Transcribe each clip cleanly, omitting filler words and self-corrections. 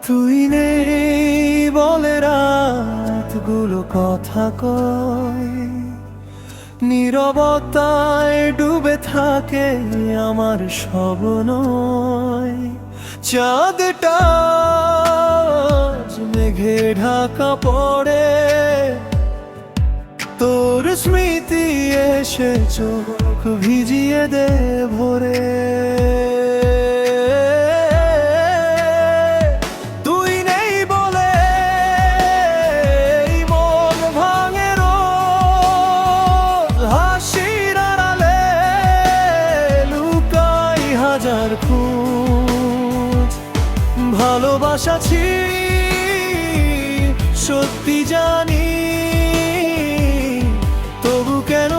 তুই নেই বলে রাতগুলো কথা কয়, নীরবতায় ডুবে থাকে আমার স্বপ্ন। চাঁদটা আজ মেঘে ঢাকা পড়ে, তোর স্মৃতি এসে চোখ ভিজিয়ে দে ভরে। তুই নেই বলে এই মন ভাঙে রোজ, হাসির আড়ালে লুকাই হাজার খোঁজ। ভালোবাসা ছিলি সত্যি জানি, তবু কেন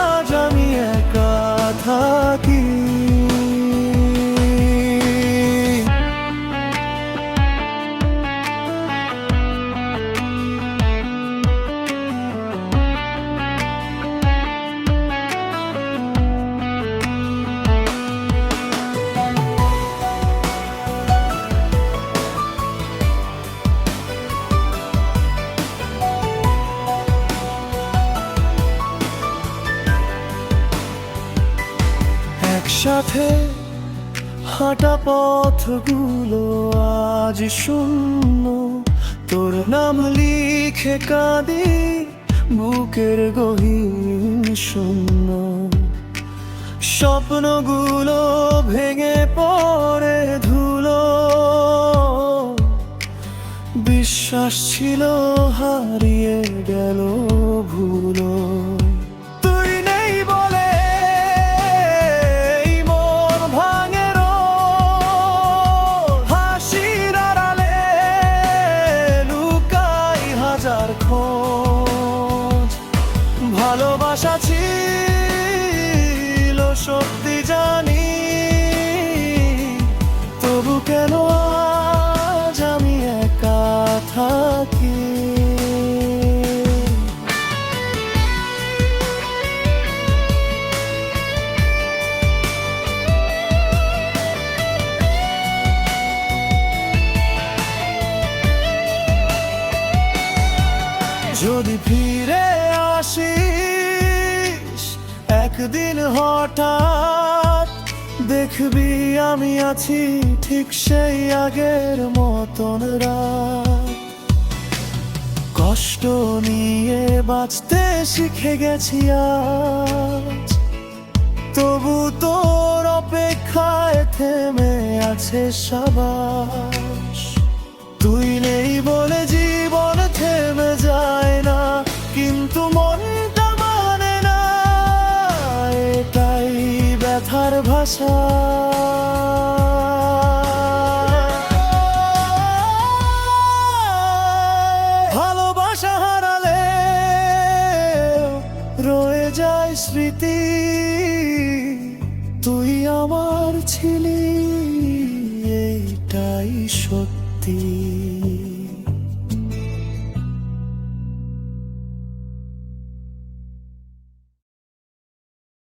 আজ আমি একা থাকি। একসাথে হাঁটা পথগুলো আজ শূন্য, তোর নাম লিখে কাঁদি বুকের গহীন শূন্য। স্বপ্নগুলো ভেঙে পড়ে ধুলো, বিশ্বাস ছিল হারিয়ে গেল ভুলো। তুই নেই বলে এই মন ভাঙে রোজ, হাসির আড়ালে লুকাই হাজার খোঁজ। ভালোবাসা ছিল সত্যি জানি, তবু কেন আজ আমি একা থাকি। যদি ফিরে আসিস একদিন হঠাৎ, দেখবি আমি আছি ঠিক সেই আগের মতন রাত। কষ্ট নিয়ে বাঁচতে শিখে গেছি আজ, তবু তোর অপেক্ষায় থেমে আছে সাবাস। তুই নেই বলে জীবন থেমে যায় না, কিন্তু মনটা মানে না, এটাই ব্যথার ভাষা। ভালোবাসা হারালে রয়ে যায় স্মৃতি, তুই আমার ছিলি এইটাই সত্যি।